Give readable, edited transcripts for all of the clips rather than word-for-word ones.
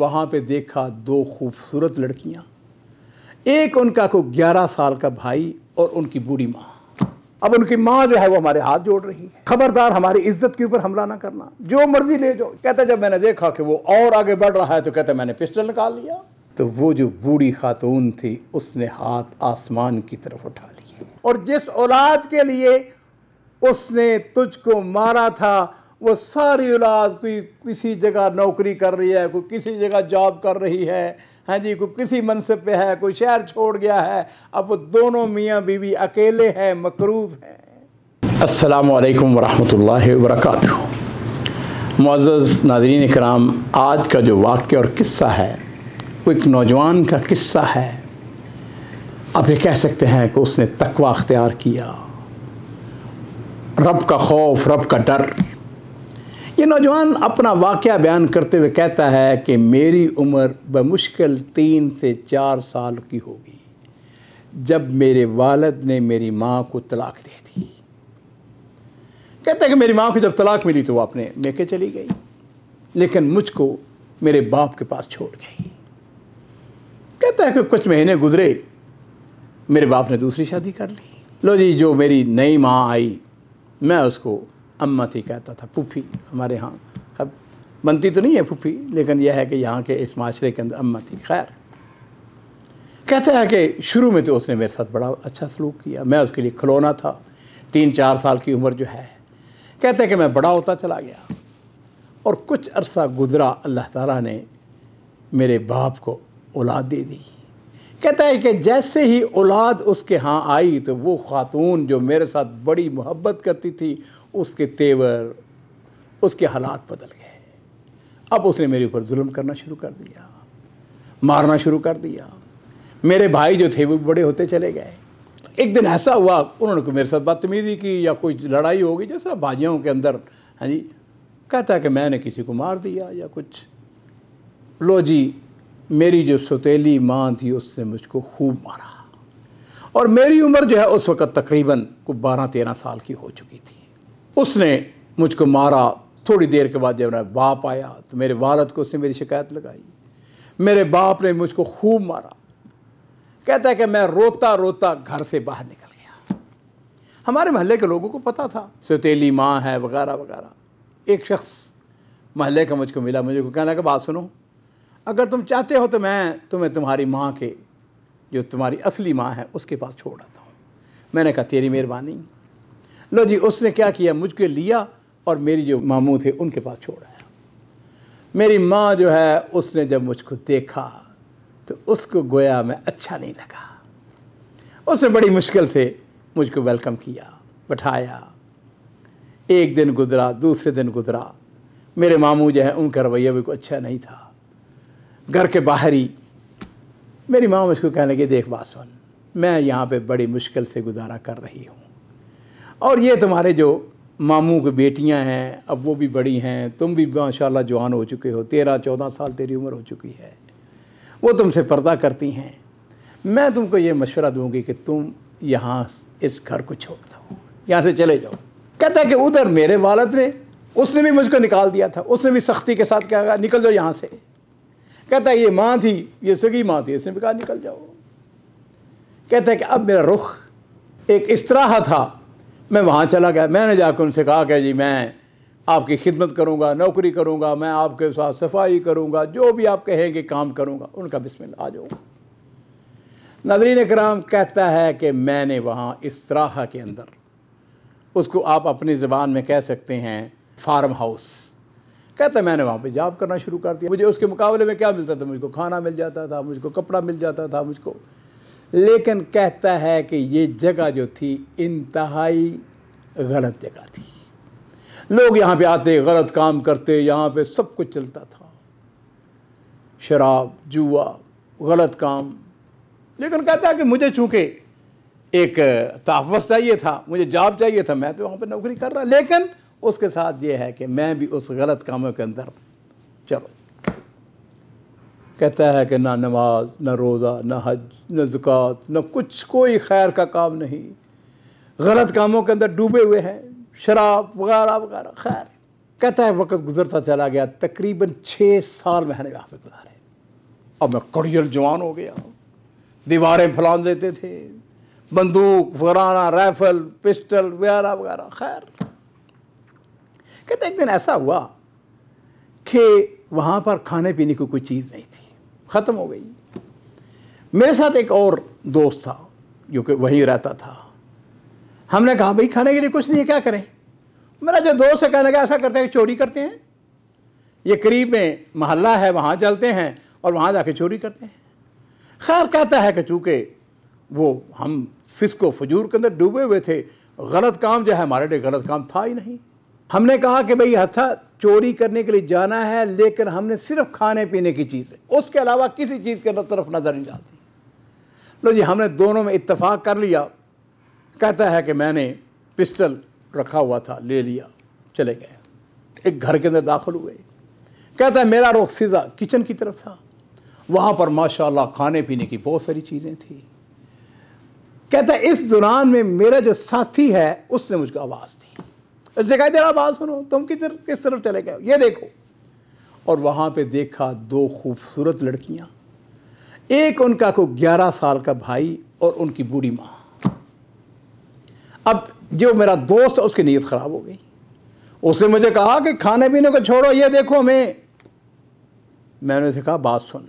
वहाँ पे देखा दो खूबसूरत लड़कियाँ, एक उनका को 11 साल का भाई और उनकी बूढ़ी माँ। अब उनकी माँ जो है वो हमारे हाथ जोड़ रही है, खबरदार हमारी इज्जत के ऊपर हमला ना करना, जो मर्जी ले जाओ। कहता जब मैंने देखा कि वो और आगे बढ़ रहा है तो कहता मैंने पिस्टल निकाल लिया। तो वो जो बूढ़ी खातून थी उसने हाथ आसमान की तरफ उठा लिए, और जिस औलाद के लिए उसने तुझको मारा था वो सारी औलाद कोई किसी जगह नौकरी कर रही है, कोई किसी जगह जॉब कर रही है, हाँ जी, कोई किसी मनसब पे है, कोई शहर छोड़ गया है। अब वो दोनों मियाँ बीवी अकेले हैं, मकरूज़ हैं। अस्सलामु अलैकुम वरहमतुल्लाहि वबरकातुहू। मुअज़्ज़ज़ नाज़रीन इकराम, आज का जो वाक़या और किस्सा है वो एक नौजवान का किस्सा है। आप ये कह सकते हैं कि उसने तक़वा अख्तियार किया, रब का खौफ, रब का डर। ये नौजवान अपना वाक़या बयान करते हुए कहता है कि मेरी उम्र बमुश्किल 3 से 4 साल की होगी जब मेरे वालिद ने मेरी माँ को तलाक दे दी। कहता है कि मेरी माँ को जब तलाक मिली तो वो अपने मेके चली गई, लेकिन मुझको मेरे बाप के पास छोड़ गई। कहता है कि कुछ महीने गुजरे, मेरे बाप ने दूसरी शादी कर ली। लो जी, जो मेरी नई माँ आई, मैं उसको अम्मा थी कहता था, फूफी हमारे यहाँ अब बनती तो नहीं है फूफी, लेकिन यह है कि यहाँ के इस माशरे के अंदर अम्मा थी। खैर, कहता है कि शुरू में तो उसने मेरे साथ बड़ा अच्छा सलूक किया, मैं उसके लिए खिलौना था। 3-4 साल की उम्र जो है, कहता है कि मैं बड़ा होता चला गया और कुछ अरसा गुजरा, अल्लाह ताला ने मेरे बाप को औलाद दे दी। कहता है कि जैसे ही औलाद उसके यहाँ आई तो वो ख़ातून जो मेरे साथ बड़ी मोहब्बत करती थी, उसके तेवर, उसके हालात बदल गए। अब उसने मेरे ऊपर जुल्म करना शुरू कर दिया, मारना शुरू कर दिया। मेरे भाई जो थे वो बड़े होते चले गए। एक दिन ऐसा हुआ, उन्होंने मेरे साथ बदतमीज़ी की या कोई लड़ाई हो गई, जैसा भाइयों के अंदर, हाँ जी। कहता है कि मैंने किसी को मार दिया या कुछ। लो जी, मेरी जो सौतेली माँ थी उसने मुझको खूब मारा, और मेरी उम्र जो है उस वक़्त तकरीबन को 12-13 साल की हो चुकी थी। उसने मुझको मारा। थोड़ी देर के बाद जब मेरा बाप आया तो मेरे वालिद को उसने मेरी शिकायत लगाई। मेरे बाप ने मुझको खूब मारा। कहता है कि मैं रोता रोता घर से बाहर निकल गया। हमारे मोहल्ले के लोगों को पता था सौतेली माँ है वगैरह वगैरह। एक शख्स मोहल्ले का मुझको मिला, मुझे कहने लगा, बात सुनो, अगर तुम चाहते हो तो मैं तुम्हें तुम्हारी माँ के, जो तुम्हारी असली माँ है, उसके पास छोड़ आता हूँ। मैंने कहा तेरी मेहरबानी। लो जी, उसने क्या किया, मुझको लिया और मेरी जो मामू थे उनके पास छोड़ाया। मेरी माँ जो है उसने जब मुझको देखा तो उसको गोया मैं अच्छा नहीं लगा। उसने बड़ी मुश्किल से मुझको वेलकम किया, बैठाया। एक दिन गुजरा, दूसरे दिन गुजरा, मेरे मामू जो है उनका रवैया भी कोई अच्छा नहीं था। घर के बाहर ही मेरी माँ मुझको कहने लगी, देख बात सुन, मैं यहाँ पे बड़ी मुश्किल से गुजारा कर रही हूँ, और ये तुम्हारे जो मामू की बेटियाँ हैं अब वो भी बड़ी हैं, तुम भी माशाल्लाह जवान हो चुके हो, 13-14 साल तेरी उम्र हो चुकी है, वो तुमसे पर्दा करती हैं। मैं तुमको ये मशवरा दूँगी कि तुम यहाँ इस घर को छोड़ दो, यहाँ से चले जाओ। कहता है कि उधर मेरे वालिद ने, उसने भी मुझको निकाल दिया था, उसने भी सख्ती के साथ कहा निकल जाओ यहाँ से। कहता है ये माँ थी, ये सगी माँ थी, इसने भी कहा निकल जाओ। कहता है कि अब मेरा रुख एक इस तरह था, मैं वहाँ चला गया। मैंने जाकर उनसे कहा कि जी मैं आपकी खिदमत करूँगा, नौकरी करूँगा, मैं आपके साथ सफाई करूँगा, जो भी आप कहेंगे काम करूँगा। उनका बिस्मिल्लाह, आ जाओ। नाज़रीन इकराम, कहता है कि मैंने वहाँ इस तरह के अंदर, उसको आप अपनी ज़बान में कह सकते हैं फार्म हाउस, कहता है मैंने वहाँ पे जॉब करना शुरू कर दिया। मुझे उसके मुकाबले में क्या मिलता था, मुझको खाना मिल जाता था, मुझको कपड़ा मिल जाता था मुझको। लेकिन कहता है कि ये जगह जो थी इंतहाई गलत जगह थी। लोग यहाँ पे आते, गलत काम करते, यहाँ पे सब कुछ चलता था, शराब, जुआ, गलत काम। लेकिन कहता है कि मुझे चूँकि एक तहफ़्फ़ुज़ चाहिए था, मुझे जॉब चाहिए था, मैं तो वहाँ पे नौकरी कर रहा। लेकिन उसके साथ ये है कि मैं भी उस गलत कामों के अंदर चलो। कहता है कि ना नमाज, ना रोज़ा, ना हज, ना ज़कात, ना कुछ, कोई खैर का काम नहीं, गलत कामों के अंदर डूबे हुए हैं, शराब वगैरह वगैरह। खैर, कहता है वक्त गुजरता चला गया, तकरीबन 6 साल मैंने वहाँ पे गुजारे। अब मैं कड़ियल जवान हो गया, दीवारें फैलान देते थे, बंदूक वगैरह, राइफल, पिस्टल वगैरह वगैरह। खैर कहते एक दिन ऐसा हुआ कि वहाँ पर खाने पीने की कोई चीज़ नहीं थी, ख़त्म हो गई। मेरे साथ एक और दोस्त था जो कि वहीं रहता था। हमने कहा भाई खाने के लिए कुछ नहीं है, क्या करें। मेरा जो दोस्त है कहने लगा ऐसा करते हैं कि चोरी करते हैं, ये करीब में मोहल्ला है वहाँ चलते हैं और वहाँ जाके चोरी करते हैं। खैर कहता है कि चूँकि वो हम फिस्को फजूर के अंदर डूबे हुए थे, गलत काम जो है हमारे लिए गलत काम था ही नहीं। हमने कहा कि भाई अच्छा चोरी करने के लिए जाना है, लेकिन हमने सिर्फ खाने पीने की चीज़ है, उसके अलावा किसी चीज़ के तरफ नज़र नहीं डालती। लो जी, हमने दोनों में इत्तेफाक कर लिया। कहता है कि मैंने पिस्टल रखा हुआ था, ले लिया, चले गए, एक घर के अंदर दाखिल हुए। कहता है मेरा रुख सीधा किचन की तरफ था, वहाँ पर माशाल्लाह खाने पीने की बहुत सारी चीज़ें थी। कहता है इस दौरान में मेरा जो साथी है उसने मुझको आवाज़ दी, उसने कहा जरा आवाज़ सुनो, तुम किस तरफ चले गए, ये देखो। और वहाँ पे देखा 2 खूबसूरत लड़कियाँ, एक उनका को 11 साल का भाई और उनकी बूढ़ी माँ। अब जो मेरा दोस्त है उसकी नीयत ख़राब हो गई, उसने मुझे कहा कि खाने पीने को छोड़ो, ये देखो हमें। मैंने उसे कहा बात सुन,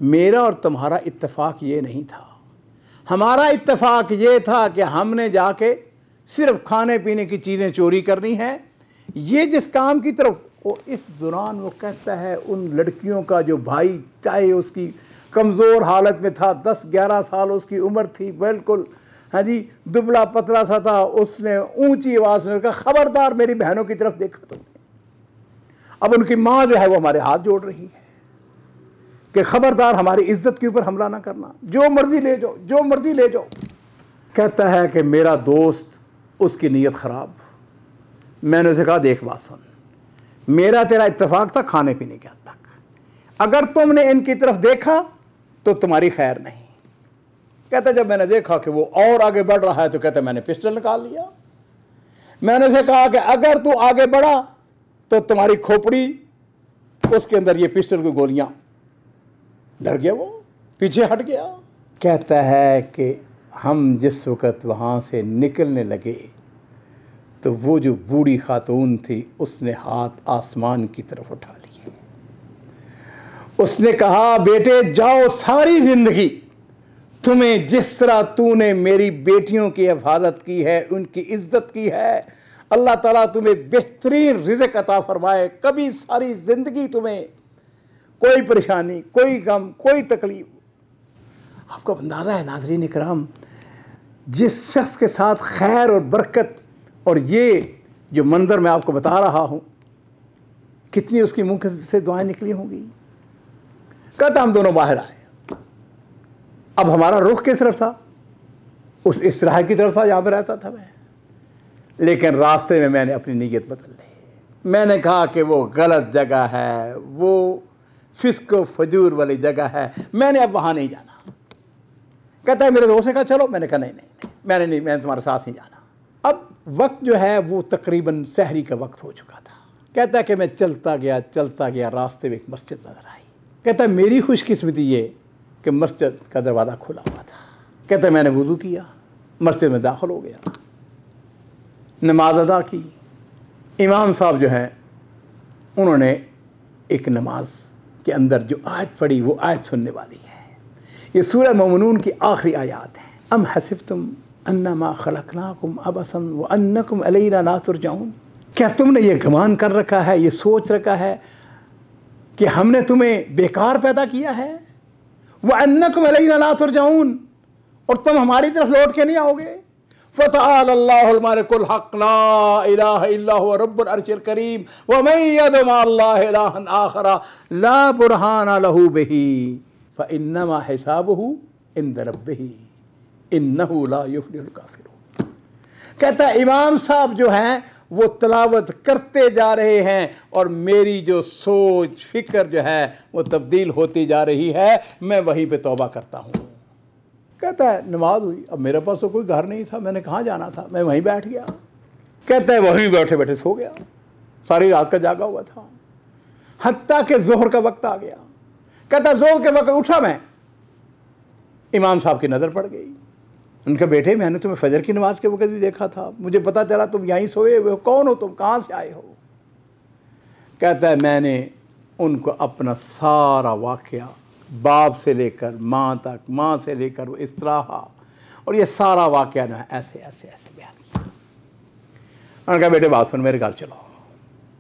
मेरा और तुम्हारा इत्तेफाक ये नहीं था, हमारा इत्तेफाक ये था कि हमने जाके सिर्फ खाने पीने की चीज़ें चोरी करनी है। ये जिस काम की तरफ, वो इस दौरान वो कहता है उन लड़कियों का जो भाई, चाहे उसकी कमज़ोर हालत में था, 10-11 साल उसकी उम्र थी, बिल्कुल हाँ जी दुबला पतला सा था, उसने ऊंची आवाज़ में कहा खबरदार मेरी बहनों की तरफ देखा तुमने। अब उनकी माँ जो है वो हमारे हाथ जोड़ रही है कि खबरदार हमारी इज्जत के ऊपर हमला ना करना, जो मर्जी ले जाओ, जो मर्जी ले जाओ। कहता है कि मेरा दोस्त, उसकी नीयत ख़राब। मैंने उसे कहा देख बात सुन, मेरा तेरा इत्तेफाक था खाने पीने के हद तक, अगर तुमने इनकी तरफ देखा तो तुम्हारी खैर नहीं। कहता जब मैंने देखा कि वो और आगे बढ़ रहा है तो कहता मैंने पिस्टल निकाल लिया। मैंने उसे कहा कि अगर तू आगे बढ़ा तो तुम्हारी खोपड़ी, उसके अंदर ये पिस्टल की गोलियां। डर गया वो, पीछे हट गया। कहता है कि हम जिस वक़्त वहाँ से निकलने लगे तो वो जो बूढ़ी खातून थी उसने हाथ आसमान की तरफ उठा लिए। उसने कहा बेटे जाओ, सारी ज़िंदगी तुम्हें जिस तरह तूने मेरी बेटियों की हिफाजत की है, उनकी इज्जत की है, अल्लाह ताला तुम्हें बेहतरीन रिज़्क़ अता फरमाए। कभी सारी ज़िंदगी तुम्हें कोई परेशानी, कोई गम, कोई तकलीफ। आपको अंदाज़ा है नाज़रीन इकराम, जिस शख्स के साथ खैर और बरकत और ये जो मंज़र मैं आपको बता रहा हूँ, कितनी उसकी मुँह से दुआएं निकली होंगी। कहता हम दोनों बाहर आए। अब हमारा रुख किस तरफ था? उस इसराह की तरफ था जहाँ पर रहता था मैं। लेकिन रास्ते में मैंने अपनी नीयत बदल ली। मैंने कहा कि वो गलत जगह है, वो फिस्को फजूर वाली जगह है, मैंने अब वहाँ नहीं जाना। कहता है मेरे दोस्त ने कहा चलो, मैंने कहा नहीं, मैंने तुम्हारे साथ नहीं जाना। अब वक्त जो है वो तकरीबन सहरी का वक्त हो चुका था। कहता है कि मैं चलता गया, रास्ते में एक मस्जिद नज़र आई। कहता है मेरी खुशकिस्मती ये कि मस्जिद का दरवाज़ा खुला हुआ था। कहता है मैंने वुज़ू किया, मस्जिद में दाखिल हो गया, नमाज अदा की। इमाम साहब जो हैं उन्होंने एक नमाज के अंदर जो आयत पढ़ी वो आयत सुनने वाली है। ये सूरह मोमिनून की आखिरी आयत है। अम हसिबतुम अन्नमा खलकनाकुम अबसन व अन्नकुम अलैना ला तुरजाऊन। क्या तुमने ये गुमान कर रखा है, ये सोच रखा है कि हमने तुम्हें बेकार पैदा किया है, व अन्नकुम अलैना ला तुरजाऊन, और तुम हमारी तरफ लौट के नहीं आओगे। फ़तआला अल्लाहुल मलिकुल हक़ ला इलाहा इल्ला हुवा रब्बुल अर्शिल करीम व मन यदउ मा अल्लाहि इलाहन आखरा ला बुरहाना लहू बिही फ़इन्नमा हिसाबुहु इंद रब्बिही इन्नहु ला युफ्लिहुल काफ़िरून। कहता है इमाम साहब जो हैं वो तलावत करते जा रहे हैं और मेरी जो सोच फिक्र जो है वो तब्दील होती जा रही है, मैं वहीं पे तौबा करता हूँ। कहता है नमाज हुई, अब मेरे पास तो कोई घर नहीं था, मैंने कहाँ जाना था, मैं वहीं बैठ गया। कहता है वहीं बैठे बैठे सो गया। सारी रात का जागा हुआ था, हत्ता के जोहर का वक्त आ गया। कहता जोहर के वक्त उठा मैं, इमाम साहब की नज़र पड़ गई। उनके बेटे मैंने तुम्हें फजर की नमाज के वक्त भी देखा था, मुझे पता चला तुम यहीं सोए हुए हो, कौन हो तुम, कहाँ से आए हो? कहता है मैंने उनको अपना सारा वाक़या बाप से लेकर माँ तक, माँ से लेकर वो इस्तराहा और ये सारा वाक़या ना ऐसे ऐसे ऐसे बयान किया। उन्होंने कहा बेटे बात सुन, मेरे घर चलो।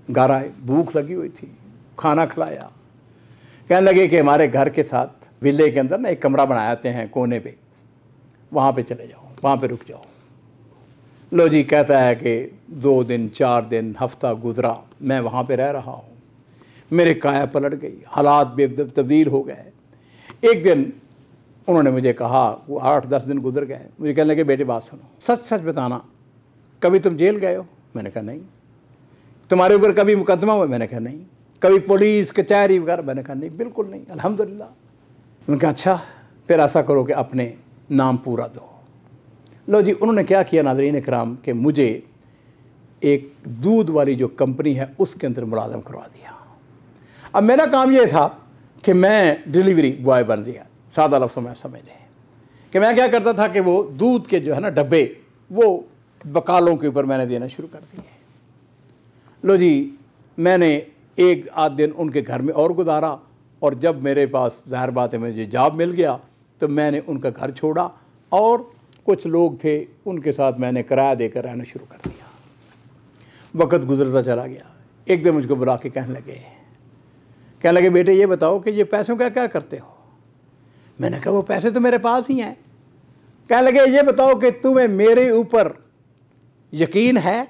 घर आए, भूख लगी हुई थी, खाना खिलाया। कहने लगे कि हमारे घर के साथ विले के अंदर ना एक कमरा बनाते हैं कोने पे, वहाँ पे चले जाओ, वहाँ पे रुक जाओ। लो जी, कहता है कि 2 दिन 4 दिन हफ्ता गुजरा, मैं वहाँ पे रह रहा हूँ। मेरे काया पलट गई, हालात तब्दील हो गए। एक दिन उन्होंने मुझे कहा, वो 8-10 दिन गुजर गए, मुझे कहने लगे बेटे बात सुनो, सच सच बताना, कभी तुम जेल गए हो? मैंने कहा नहीं। तुम्हारे ऊपर कभी मुकदमा हुआ? मैंने कहा नहीं। कभी पुलिस कचहरी वगैरह? मैंने कहा नहीं, बिल्कुल नहीं, अल्हम्दुलिल्लाह। उन्होंने कहा अच्छा, फिर ऐसा करो कि अपने नाम पूरा दो। लो जी, उन्होंने क्या किया नाज़रीन इकराम, कि मुझे एक दूध वाली जो कंपनी है उसके अंदर मुलाज़म करवा दिया। अब मेरा काम ये था कि मैं डिलीवरी बॉय बन गया। सादा लफ्ज़ों में समझ लें कि मैं क्या करता था कि वो दूध के जो है ना डब्बे, वो बकालों के ऊपर मैंने देना शुरू कर दिए। लो जी, मैंने 1-8 दिन उनके घर में और गुजारा, और जब मेरे पास ज़ाहिर बात है मुझे जॉब मिल गया तो मैंने उनका घर छोड़ा और कुछ लोग थे उनके साथ मैंने किराया देकर रहना शुरू कर दिया। वक्त गुजरता चला गया। एक दिन मुझको बुला के कहने लगे बेटे ये बताओ कि ये पैसों का क्या करते हो? मैंने कहा वो पैसे तो मेरे पास ही हैं। कहने लगे ये बताओ कि तुम्हें मेरे ऊपर यकीन है,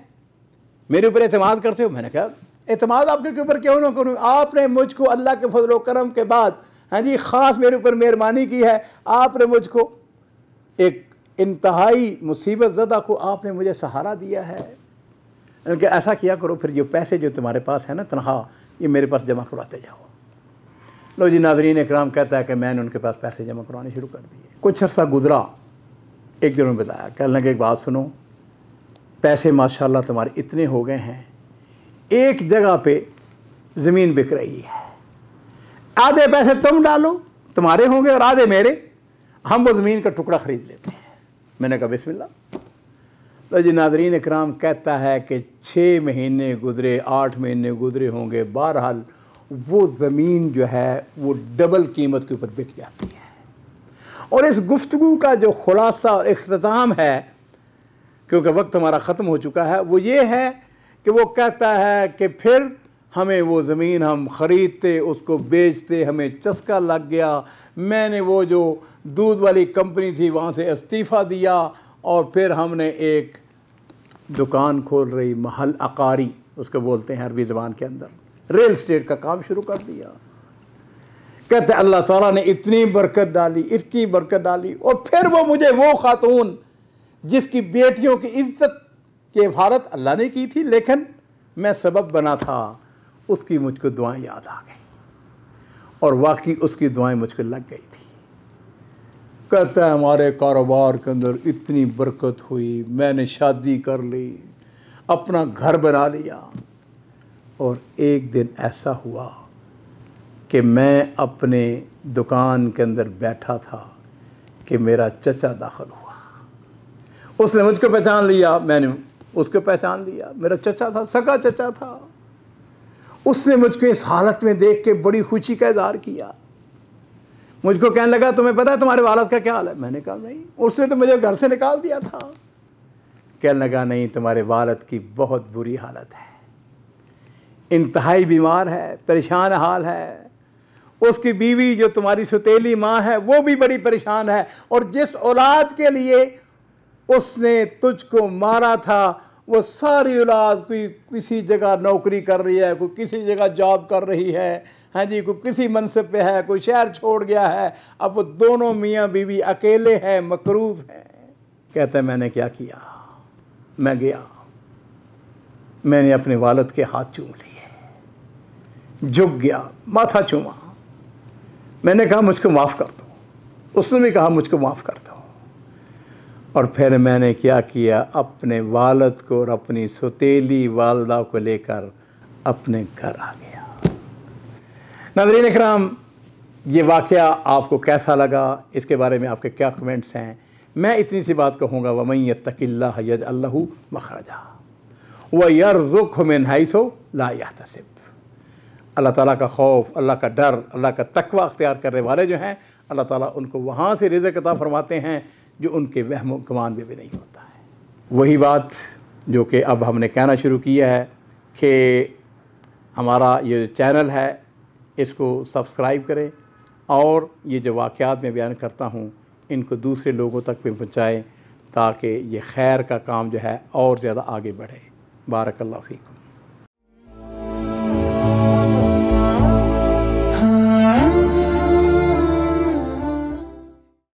मेरे ऊपर एतमाद करते हो? मैंने कहा एतमाद आपके ऊपर क्यों ना करूँ, आपने मुझको अल्लाह के फजल व करम के बाद, हाँ जी, ख़ास मेरे ऊपर मेहरबानी की है। आपने मुझको एक इंतहाई मुसीबत ज़दा को आपने मुझे सहारा दिया है। कि ऐसा किया करो, फिर जो पैसे जो तुम्हारे पास है ना तनख्वाह, ये मेरे पास जमा करवाते जाओ। लो जी, नाज़रीन इकराम, कहता है कि मैंने उनके पास पैसे जमा करवाने शुरू कर दिए। कुछ अर्सा गुजरा, एक दिन में बताया, कहने लगे एक बात सुनो, पैसे माशाल्लाह तुम्हारे इतने हो गए हैं, एक जगह पे ज़मीन बिक रही है, आधे पैसे तुम डालो, तुम्हारे होंगे, और आधे मेरे, हम वो ज़मीन का टुकड़ा ख़रीद लेते हैं। मैंने कहा बिस्मिल्लाह। तो जी नाज़रीन इकराम, कहता है कि 6 महीने गुजरे, 8 महीने गुजरे होंगे, बहरहाल वो ज़मीन जो है वो डबल कीमत के ऊपर बिक जाती है। और इस गुफ्तगू का जो खुलासा और इख्तिताम है, क्योंकि वक्त हमारा ख़त्म हो चुका है, वो ये है कि वो कहता है कि फिर हमें वो ज़मीन हम ख़रीदते, उसको बेचते, हमें चस्का लग गया। मैंने वो जो दूध वाली कंपनी थी वहाँ से इस्तीफ़ा दिया और फिर हमने एक दुकान खोल रही, महल अकारी उसको बोलते हैं अरबी ज़बान के अंदर, रियल इस्टेट का काम शुरू कर दिया। कहते अल्लाह ताला ने इतनी बरकत डाली, इतनी बरकत डाली, और फिर वो मुझे वो खातून जिसकी बेटियों की इज्जत की हिफाजत अल्लाह ने की थी, लेकिन मैं सबब बना था, उसकी मुझको दुआएं याद आ गई, और वाकई उसकी दुआएं मुझको लग गई थी। कहता है हमारे कारोबार के अंदर इतनी बरकत हुई, मैंने शादी कर ली, अपना घर बना लिया, और एक दिन ऐसा हुआ कि मैं अपने दुकान के अंदर बैठा था कि मेरा चचा दाखिल हुआ। उसने मुझको पहचान लिया, मैंने उसको पहचान लिया, मेरा चचा था, सगा चचा था। उसने मुझको इस हालत में देख के बड़ी खुशी का इज़हार किया। मुझको कहने लगा तुम्हें पता है तुम्हारे वालिद का क्या हाल है? मैंने कहा नहीं, उसने तो मुझे घर से निकाल दिया था। कहने लगा नहीं, तुम्हारे वालिद की बहुत बुरी हालत है, इंतहाई बीमार है, परेशान हाल है। उसकी बीवी जो तुम्हारी सौतेली माँ है वो भी बड़ी परेशान है, और जिस औलाद के लिए उसने तुझको मारा था वो सारी औलाद कोई किसी जगह नौकरी कर रही है, कोई किसी जगह जॉब कर रही है, हाँ जी, कोई किसी मनसब पे है, कोई शहर छोड़ गया है। अब वो दोनों मियाँ बीवी अकेले हैं, मकरूज़ हैं। कहता है मैंने क्या किया, मैं गया, मैंने अपने वालिद के हाथ चूम लिए, झुक गया, माथा चूमा, मैंने कहा मुझको माफ़ कर दो। उसने भी कहा मुझको माफ़ कर दो। और फिर मैंने क्या किया, अपने वालिद को और अपनी सौतेली वालदा को लेकर अपने घर आ गया। नाज़रीन इकराम, ये वाक़या आपको कैसा लगा, इसके बारे में आपके क्या कमेंट्स हैं? मैं इतनी सी बात कहूँगा, वमन यत्तक़िल्लाह यजअल लहू मख़रजा व यरज़ुक़हु मिन हैसु ला यहतसिब। अल्लाह ताला का खौफ, अल्लाह का डर, अल्लाह का तक़वा अख्तियार करने वाले जो हैं, अल्लाह ताला उनको वहाँ से रिज़्क़ अता फरमाते हैं जो उनके वहम गुमान में भी नहीं होता है। वही बात जो कि अब हमने कहना शुरू किया है कि हमारा ये चैनल है, इसको सब्सक्राइब करें और ये जो वाक़यात मैं बयान करता हूँ इनको दूसरे लोगों तक भी पहुँचाएँ ताकि ये खैर का काम जो है और ज़्यादा आगे बढ़े। बारकल्लाहु फ़ीकुम।